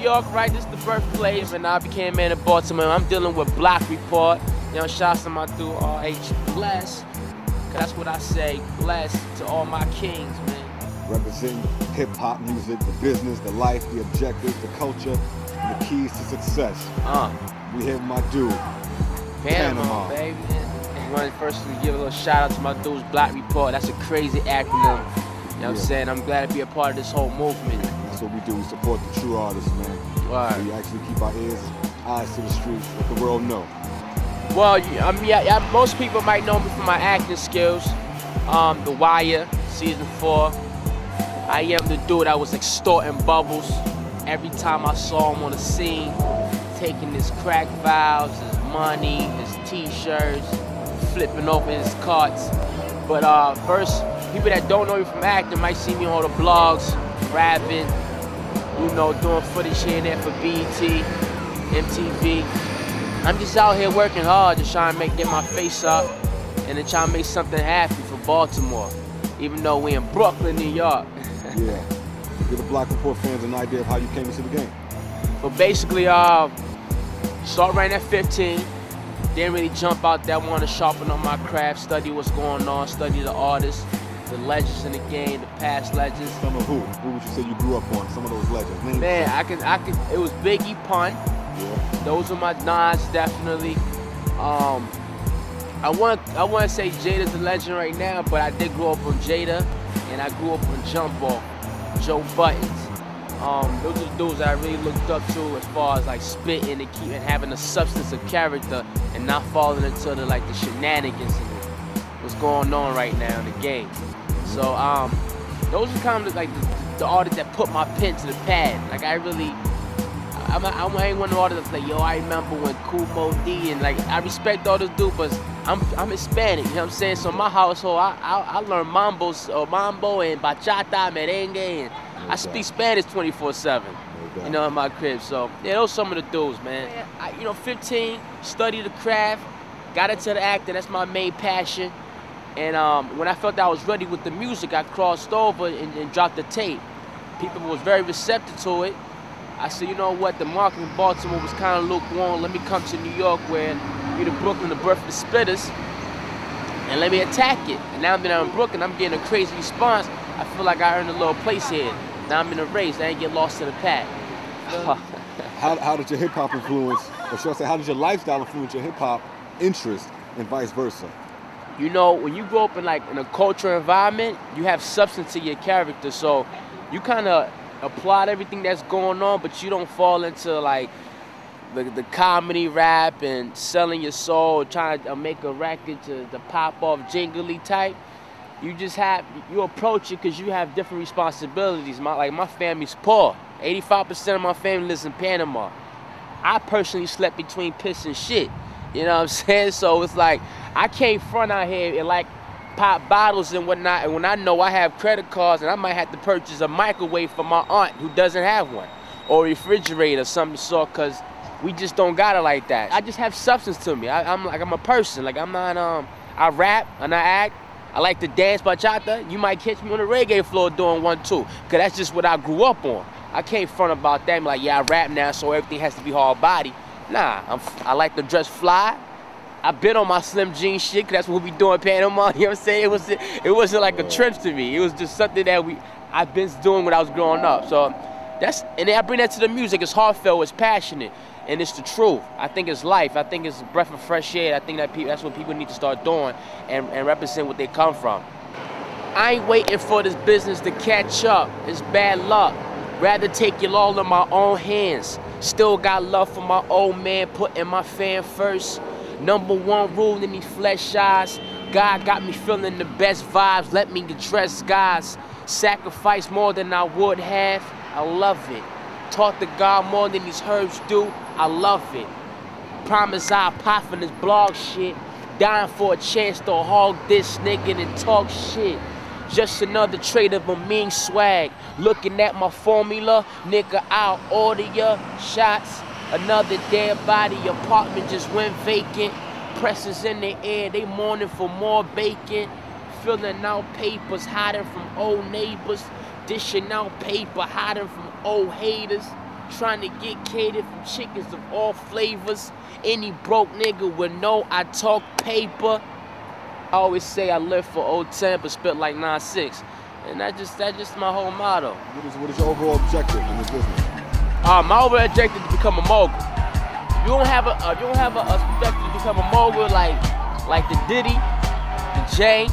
York, right? This is the birthplace, and I became a man in Baltimore. I'm dealing with B.L.O.C.Report. You know, shouts to my dude R.H.BLESS. Cause that's what I say, bless to all my kings, man. Representing hip-hop music, the business, the life, the objectives, the culture, and the keys to success. We here with my dude, Panama. Baby. And one first to give a little shout out to my dude's B.L.O.C.Report. That's a crazy acronym. You know what I'm saying? I'm glad to be a part of this whole movement. That's what we do. We support the true artists, man. Right. We actually keep our eyes to the streets, let the world know. Well, I mean, most people might know me for my acting skills. The Wire, season 4. I am the dude that was extorting bubbles every time I saw him on the scene, taking his crack vials, his money, his t-shirts, flipping open his carts. But first, people that don't know me from acting might see me on the blogs, rapping, you know, doing footage here and there for BET, MTV. I'm just out here working hard, just trying to get my face up and then trying to make something happen for Baltimore, even though we in Brooklyn, New York. Yeah. Give the B.L.O.C.Report fans an idea of how you came into the game. But basically, start right at 15. Didn't really jump out there, wanted to sharpen up my craft, study what's going on, study the artists, the legends in the game, the past legends. Some of who? Who would you say you grew up on? Some of those legends. Name Man, I could. It was Biggie, Pun. Yeah. Those are my nines, definitely. I want to say Jada's a legend right now, but I did grow up on Jada, and I grew up on Jump Off, Joe Buttons. Those are the dudes that I really looked up to as far as like spitting and keeping having a substance of character and not falling into the shenanigans and what's going on right now in the game. So those are kind of like the artists that put my pen to the pad. Like I ain't one of the artists that's like, yo, I remember when Kool Moe Dee, and like I respect all those dudes, but I'm Hispanic, you know what I'm saying? So in my household, I learned mambo and bachata, merengue, and I speak Spanish 24/7, you know, in my crib. So yeah, those some of the dudes, man. 15, studied the craft, got into the acting. That's my main passion. And when I felt that I was ready with the music, I crossed over and dropped the tape. People was very receptive to it. I said, you know what, the market in Baltimore was kind of lukewarm. Let me come to New York, where you're the Brooklyn, the birth of the spitters, and let me attack it. And now that I'm in Brooklyn, I'm getting a crazy response. I feel like I earned a little place here. Now I'm in a race. I ain't get lost in the pack. How did your hip-hop influence, or should I say, how did your lifestyle influence your hip-hop interest and vice versa? You know, when you grow up in a cultural environment, you have substance to your character. So you kind of applaud everything that's going on, but you don't fall into like the comedy rap and selling your soul, trying to make a record to pop off jingly type. You approach it because you have different responsibilities. My family's poor. 85% of my family lives in Panama. I personally slept between piss and shit. You know what I'm saying? So it's like I can't front out here and like pop bottles and whatnot, and when I know I have credit cards and I might have to purchase a microwave for my aunt who doesn't have one, or a refrigerator of some sort, because we just don't got it like that. I just have substance to me. I'm a person. Like I'm not I rap and I act. I like to dance bachata. You might catch me on the reggae floor doing one too, because that's just what I grew up on. I can't front about that. I'm like, yeah, I rap now, so everything has to be hard body. Nah, I like to dress fly. I been on my slim jean shit, 'cause that's what we do in Panama. You know what I'm saying? It wasn't like a trend to me. It was just something that I've been doing when I was growing up. So and then I bring that to the music. It's heartfelt, it's passionate, and it's the truth. I think it's life. I think it's a breath of fresh air. I think that's what people need to start doing and represent what they come from. I ain't waiting for this business to catch up. It's bad luck. Rather take it all in my own hands. Still got love for my old man, putting my fan first. #1 rule in these flesh eyes. God got me feeling the best vibes. Let me address guys. Sacrifice more than I would have. I love it. Talk to God more than these herbs do. I love it. Promise I'll pop from this blog shit. Dying for a chance to hog this nigga and talk shit. Just another trait of a mean swag. Looking at my formula, nigga, I'll order ya shots. Another dead body, apartment just went vacant. Presses in the air, they mourning for more bacon. Filling out papers, hiding from old neighbors. Dishing out paper, hiding from old haters. trying to get catered from chickens of all flavors. Any broke nigga would know I talk paper. I always say I live for old 10 but spit like 9-6. And that's just my whole motto. What is your overall objective in this business? My overall objective is to become a mogul. You don't have a objective to become a mogul like the Diddy, the Jay,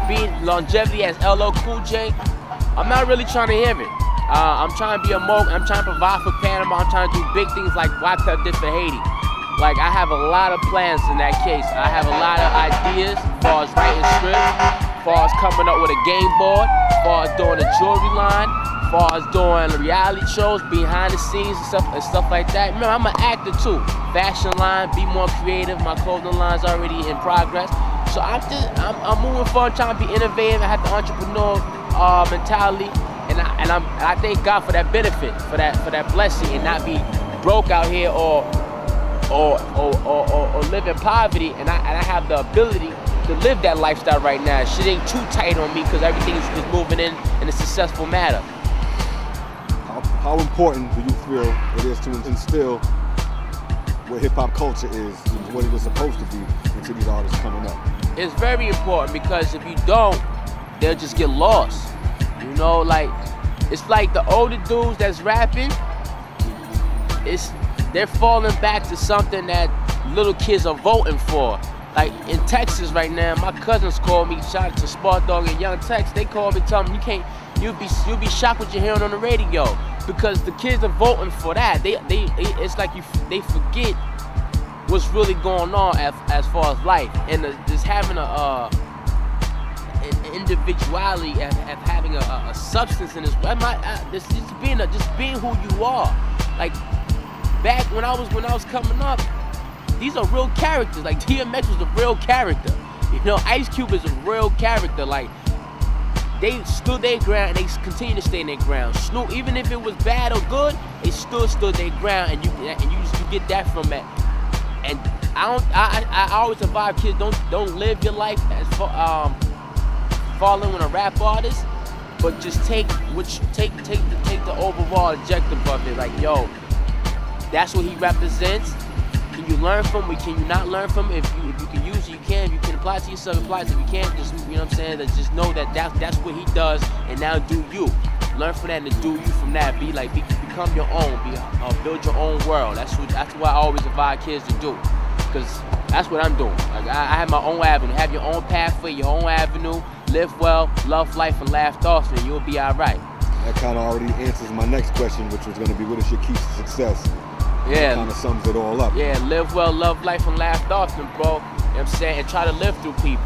being longevity as L.O. Cool J. I'm not really trying to hear it. I'm trying to be a mogul. I'm trying to provide for Panama. I'm trying to do big things like Wyclef did for Haiti. Like, I have a lot of plans in that case. I have a lot of ideas as far as writing scripts, as far as coming up with a game board, as far as doing a jewelry line, as far as doing reality shows, behind the scenes and stuff like that. Remember, I'm an actor too. Fashion line, be more creative. My clothing line's already in progress. So I'm moving forward, trying to be innovative. I have the entrepreneurial mentality, and I thank God for that benefit, for that blessing, and not be broke out here or live in poverty, and I have the ability to live that lifestyle right now. Shit ain't too tight on me because everything is moving in a successful manner. How important do you feel it is to instill what hip-hop culture is, what it is supposed to be, into these artists coming up? It's very important, because if you don't, they'll just get lost. You know, like, it's like the older dudes that's rapping, they're falling back to something that little kids are voting for. Like in Texas right now, my cousins call me, shout out to Spark Dog and Young Tex, they call me, tell me you'll be shocked what you're hearing on the radio, because the kids are voting for that. It's like they forget what's really going on as far as life, and just having an individuality, of having a substance in this. Just being who you are. Like, back when I was coming up, these are real characters. Like, DMX was a real character. You know, Ice Cube is a real character. Like, they stood their ground, and they continue to stay in their ground. Snoop, even if it was bad or good, they still stood their ground, and you get that from it. And I always advise kids, don't live your life as following a rap artist, but just take the overall objective of it. Like, yo, that's what he represents. Can you learn from him? Can you not learn from him? If you can use it, you can. If you can apply it to yourself, apply it. If you can't, just, you know what I'm saying? Just know that's what he does, and now do you. Learn from that and do you from that. Become your own. Build your own world. That's what I always advise kids to do, because that's what I'm doing. Like, I have my own avenue. Have your own pathway, your own avenue. Live well, love life, and laugh often, and you'll be all right. That kind of already answers my next question, which was going to be, what is your key to success? Yeah. It kind of sums it all up. Yeah, live well, love life, and laugh often, bro. You know what I'm saying? And try to live through people. You know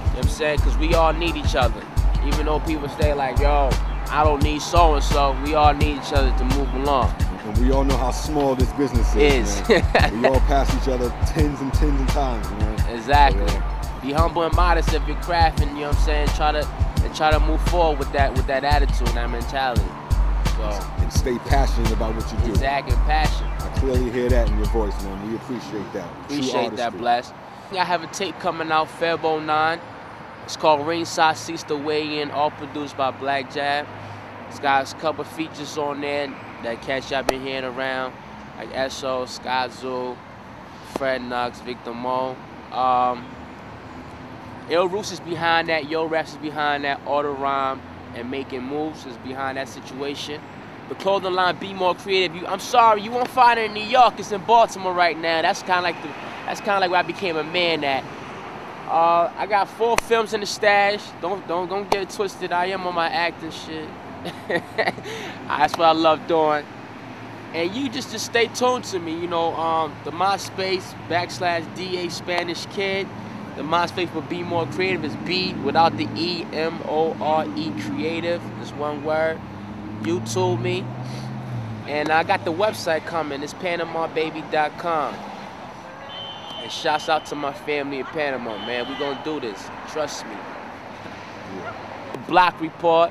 what I'm saying? Because we all need each other. Even though people say, like, yo, I don't need so-and-so, we all need each other to move along. And we all know how small this business is. Man. We all pass each other tens and times, man. Exactly. So, be humble and modest if you're crafting, you know what I'm saying? Try to move forward with that attitude and that mentality. So, and stay passionate about what you do. Exactly, passion. I clearly hear that in your voice, man. We appreciate that. Appreciate that, Bless. I have a tape coming out Feb 09. It's called Ringside Seats the Way In, all produced by Black Jab. It's got a couple features on there that cats y'all been hearing around, like Esso, Sky Zoo, Fred Knox, Victor Mo. Ill Roos is behind that, Yo Raps is behind that, Auto Rhyme and Making Moves is behind that situation. The clothing line, Be More Creative. I'm sorry, you won't find it in New York. It's in Baltimore right now. That's kind of like where I became a man at. I got 4 films in the stash. Don't get it twisted. I am on my acting shit. That's what I love doing. And you just stay tuned to me. You know, the MySpace /DA Spanish Kid. The MySpace for Be More Creative is B without the E, M-O-R-E Creative. It's one word. YouTube me. And I got the website coming. It's PanamaBaby.com. And shouts out to my family in Panama, man. We gonna do this. Trust me. B.L.O.K.Report.